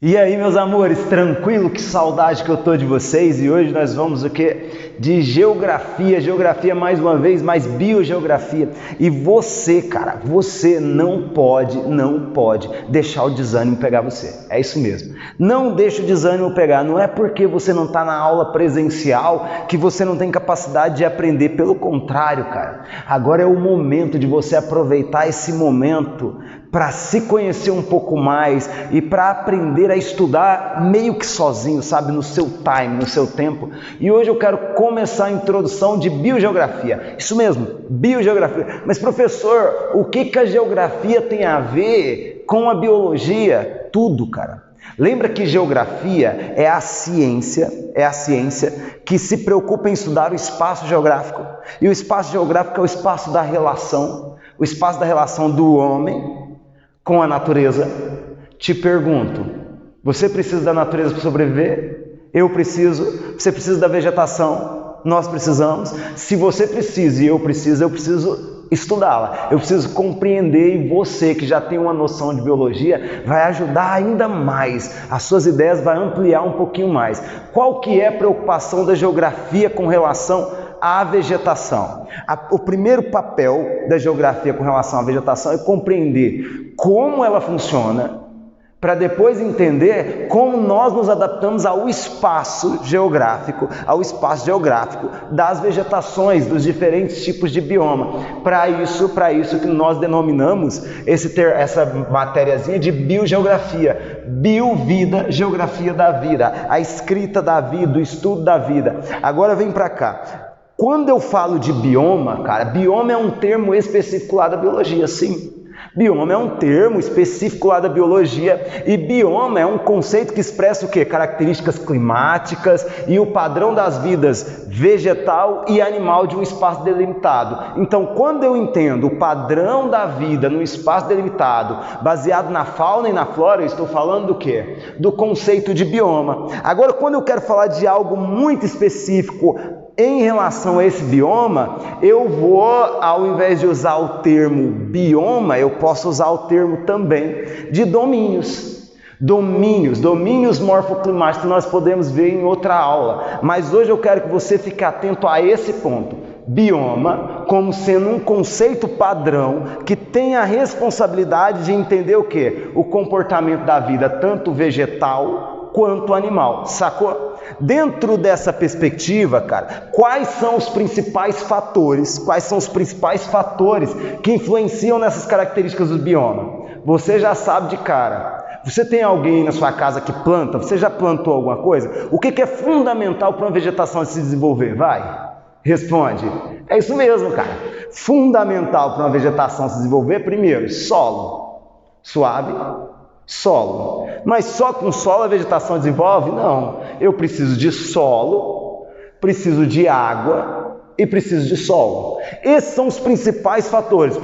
E aí, meus amores, tranquilo? Que saudade que eu tô de vocês. E hoje nós vamos o quê? De geografia, mais uma vez, mais biogeografia. E você, cara, você não pode deixar o desânimo pegar você. É isso mesmo. Não deixa o desânimo pegar. Não é porque você não está na aula presencial que você não tem capacidade de aprender. Pelo contrário, cara. Agora é o momento de você aproveitar esse momento para se conhecer um pouco mais e para aprender a estudar meio que sozinho, sabe? No seu time, no seu tempo. E hoje eu quero começar a introdução de biogeografia. Isso mesmo, biogeografia. Mas professor, o que a geografia tem a ver com a biologia? Tudo, cara. Lembra que geografia é a ciência que se preocupa em estudar o espaço geográfico. E o espaço geográfico é o espaço da relação, o espaço da relação do homem com a natureza. Te pergunto, você precisa da natureza para sobreviver? Eu preciso. Você precisa da vegetação? Nós precisamos. Se você precisa e eu preciso estudá-la. Eu preciso compreender, e você que já tem uma noção de biologia vai ajudar ainda mais. As suas ideias vai ampliar um pouquinho mais. Qual que é a preocupação da geografia com relação à vegetação? O primeiro papel da geografia com relação à vegetação é compreender como ela funciona, para depois entender como nós nos adaptamos ao espaço geográfico das vegetações, dos diferentes tipos de bioma. Para isso que nós denominamos essa matériazinha de biogeografia. Bio-vida, geografia da vida, a escrita da vida, o estudo da vida. Agora vem para cá. Quando eu falo de bioma, cara, bioma é um termo específico lá da biologia, sim. Bioma é um termo específico lá da biologia, e bioma é um conceito que expressa o quê? Características climáticas e o padrão das vidas vegetal e animal de um espaço delimitado. Então, quando eu entendo o padrão da vida num espaço delimitado, baseado na fauna e na flora, eu estou falando do quê? Do conceito de bioma. Agora, quando eu quero falar de algo muito específico em relação a esse bioma, eu vou, ao invés de usar o termo bioma, eu posso usar o termo também de domínios. Domínios morfoclimáticos nós podemos ver em outra aula. Mas hoje eu quero que você fique atento a esse ponto. Bioma como sendo um conceito padrão que tem a responsabilidade de entender o quê? O comportamento da vida, tanto vegetal quanto animal. Sacou? Dentro dessa perspectiva, cara, quais são os principais fatores que influenciam nessas características do bioma? Você já sabe de cara. Você tem alguém na sua casa que planta? Você já plantou alguma coisa? O que é fundamental para uma vegetação se desenvolver? Vai, responde. É isso mesmo, cara. Fundamental para uma vegetação se desenvolver, primeiro, solo. Suave. Solo. Mas só com solo a vegetação desenvolve? Não. Eu preciso de solo, preciso de água e preciso de solo. Esses são os principais fatores.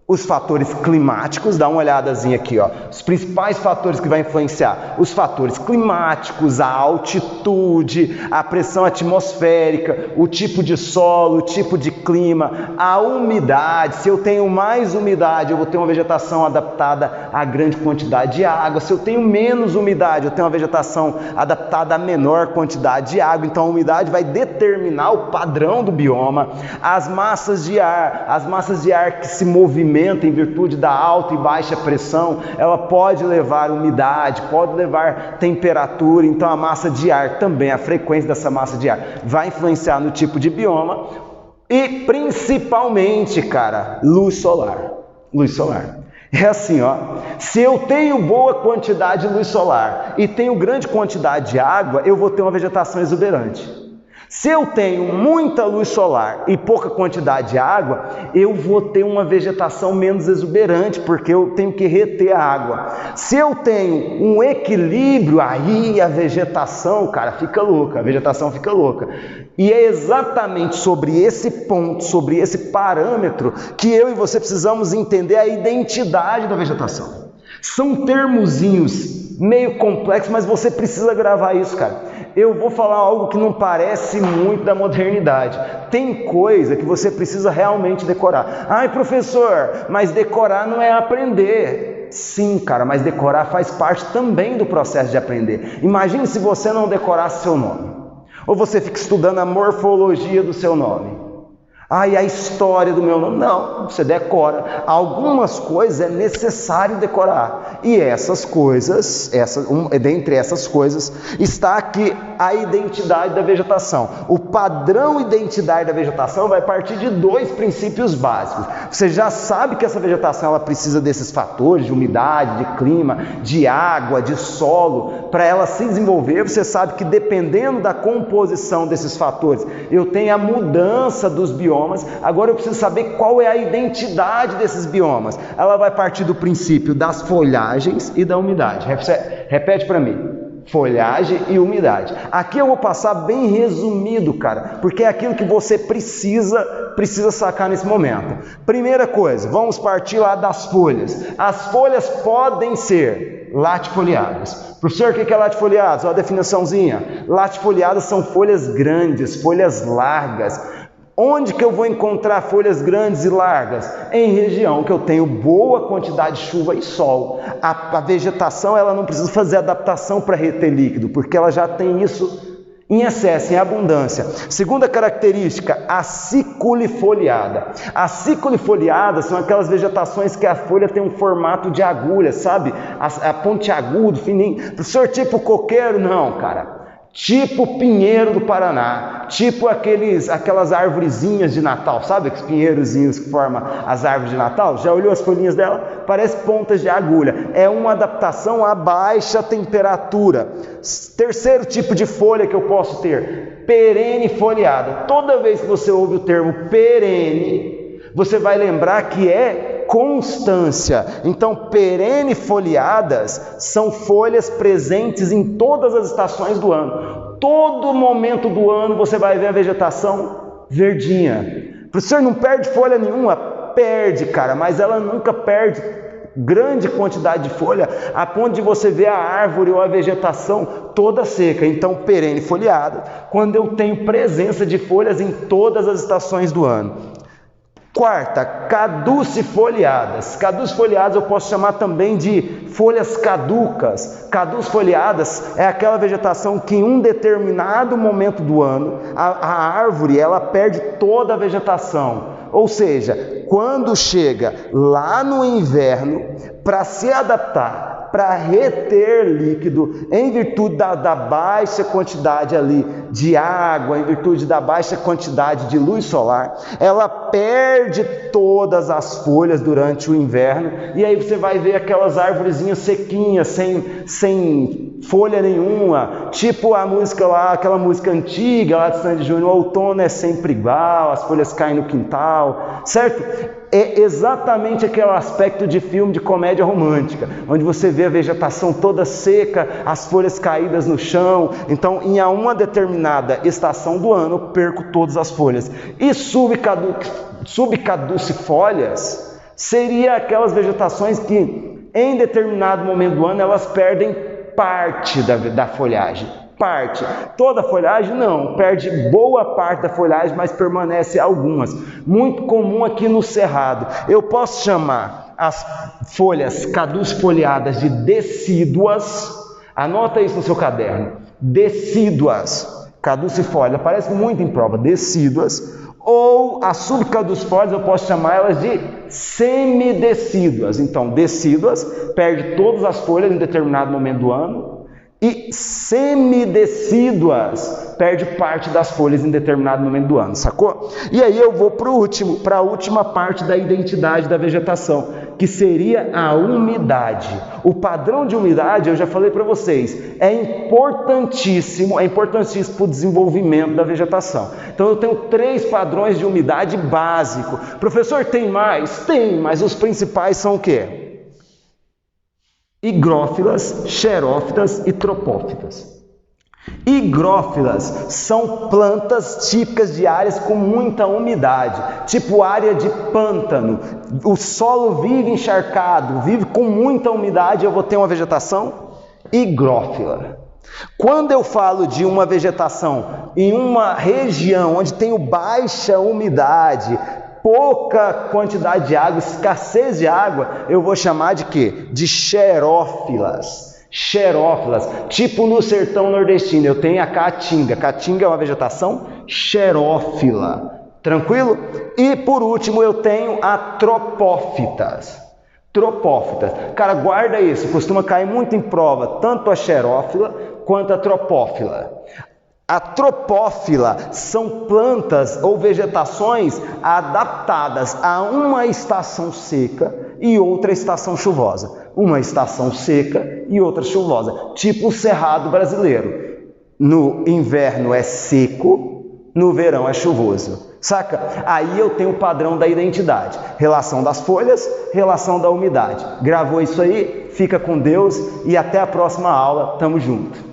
Os fatores climáticos, dá uma olhadazinha aqui, ó. Os principais fatores que vai influenciar: os fatores climáticos, a altitude, a pressão atmosférica, o tipo de solo, o tipo de clima, a umidade. Se eu tenho mais umidade, eu vou ter uma vegetação adaptada a grande quantidade de água. Se eu tenho menos umidade, eu tenho uma vegetação adaptada a menor quantidade de água. Então a umidade vai determinar o padrão do bioma. As massas de ar que se movimentam em virtude da alta e baixa pressão, ela pode levar umidade, pode levar temperatura. Então a massa de ar também, a frequência dessa massa de ar vai influenciar no tipo de bioma. E principalmente, cara, luz solar. É assim, ó, se eu tenho boa quantidade de luz solar e tenho grande quantidade de água, eu vou ter uma vegetação exuberante. Se eu tenho muita luz solar e pouca quantidade de água, eu vou ter uma vegetação menos exuberante, porque eu tenho que reter a água. Se eu tenho um equilíbrio, aí a vegetação, cara, fica louca, E é exatamente sobre esse ponto, sobre esse parâmetro, que eu e você precisamos entender a identidade da vegetação. São termozinhos meio complexos, mas você precisa gravar isso, cara. Eu vou falar algo que não parece muito da modernidade. Tem coisa que você precisa realmente decorar. Ai, professor, mas decorar não é aprender. Sim, cara, mas decorar faz parte também do processo de aprender. Imagine se você não decorasse seu nome. Ou você fica estudando a morfologia do seu nome. E a história do meu nome. Não, você decora. Algumas coisas é necessário decorar. E essas coisas, dentre essas coisas, está aqui a identidade da vegetação. O padrão identidade da vegetação vai partir de 2 princípios básicos. Você já sabe que essa vegetação ela precisa desses fatores de umidade, de clima, de água, de solo, para ela se desenvolver. Você sabe que dependendo da composição desses fatores, eu tenho a mudança dos biomas. Agora eu preciso saber qual é a identidade desses biomas. Ela vai partir do princípio das folhagens e da umidade. Repete para mim. Folhagem e umidade. Aqui eu vou passar bem resumido, cara, porque é aquilo que você precisa sacar nesse momento. Primeira coisa, vamos partir lá das folhas. As folhas podem ser latifoliadas. Professor, o que é latifoliadas? Olha a definiçãozinha. Latifoliadas são folhas grandes, folhas largas. Onde que eu vou encontrar folhas grandes e largas? Em região que eu tenho boa quantidade de chuva e sol. A vegetação ela não precisa fazer adaptação para reter líquido, porque ela já tem isso em excesso, em abundância. Segunda característica, a siculifoliada. As siculifoliadas são aquelas vegetações que a folha tem um formato de agulha, sabe? A pontiagudo, fininho. Professor, tipo coqueiro? Não, cara. Tipo pinheiro do Paraná, tipo aquelas arvorezinhas de Natal, sabe aqueles pinheirozinhos que formam as árvores de Natal? Já olhou as folhinhas dela? Parece pontas de agulha. É uma adaptação a baixa temperatura. Terceiro tipo de folha que eu posso ter, perene foliada. Toda vez que você ouve o termo perene, você vai lembrar que é constância. Então, perene foliadas são folhas presentes em todas as estações do ano. Todo momento do ano você vai ver a vegetação verdinha. Professor, não perde folha nenhuma? Perde, cara, mas ela nunca perde grande quantidade de folha a ponto de você ver a árvore ou a vegetação toda seca. Então, perene foliada, quando eu tenho presença de folhas em todas as estações do ano. Quarta, caducifoliadas. Caducifoliadas eu posso chamar também de folhas caducas. Caducifoliadas é aquela vegetação que em um determinado momento do ano, a árvore ela perde toda a vegetação. Ou seja, quando chega lá no inverno, para se adaptar, para reter líquido, em virtude da baixa quantidade ali de água, em virtude da baixa quantidade de luz solar, ela perde todas as folhas durante o inverno, e aí você vai ver aquelas árvorezinhas sequinhas, sem folha nenhuma, tipo a música lá, aquela música antiga lá de Sandy Júnior, o outono é sempre igual, as folhas caem no quintal, certo? É exatamente aquele aspecto de filme de comédia romântica, onde você vê a vegetação toda seca, as folhas caídas no chão. Então, em uma determinada estação do ano, eu perco todas as folhas. E subcaducifólias seria aquelas vegetações que, em determinado momento do ano, elas perdem parte da folhagem. Parte. Toda a folhagem não, perde boa parte da folhagem, mas permanece algumas. Muito comum aqui no Cerrado. Eu posso chamar as folhas caducifoliadas de decíduas. Anota isso no seu caderno. Decíduas. Caducifólia, aparece muito em prova. Decíduas. Ou as subcaducifólias, eu posso chamar elas de semidecíduas. Então, decíduas, perde todas as folhas em determinado momento do ano. E semidecíduas, perde parte das folhas em determinado momento do ano, sacou? E aí eu vou para a última parte da identidade da vegetação, que seria a umidade. O padrão de umidade, eu já falei para vocês, é importantíssimo para o desenvolvimento da vegetação. Então eu tenho 3 padrões de umidade básico. Professor, tem mais? Tem, mas os principais são o quê? Higrófilas, xerófitas e tropófitas. Higrófilas são plantas típicas de áreas com muita umidade, tipo área de pântano. O solo vive encharcado, vive com muita umidade, eu vou ter uma vegetação higrófila. Quando eu falo de uma vegetação em uma região onde tenho baixa umidade, pouca quantidade de água, escassez de água, eu vou chamar de quê? De xerófilas. Xerófilas, tipo no sertão nordestino, eu tenho a caatinga. Caatinga é uma vegetação xerófila. Tranquilo? E por último eu tenho a tropófitas. Tropófitas. Cara, guarda isso, costuma cair muito em prova, tanto a xerófila quanto a tropófila. A tropófila são plantas ou vegetações adaptadas a uma estação seca e outra estação chuvosa. Uma estação seca e outra chuvosa, tipo o cerrado brasileiro. No inverno é seco, no verão é chuvoso. Saca? Aí eu tenho o padrão da identidade. Relação das folhas, relação da umidade. Gravou isso aí? Fica com Deus e até a próxima aula. Tamo junto.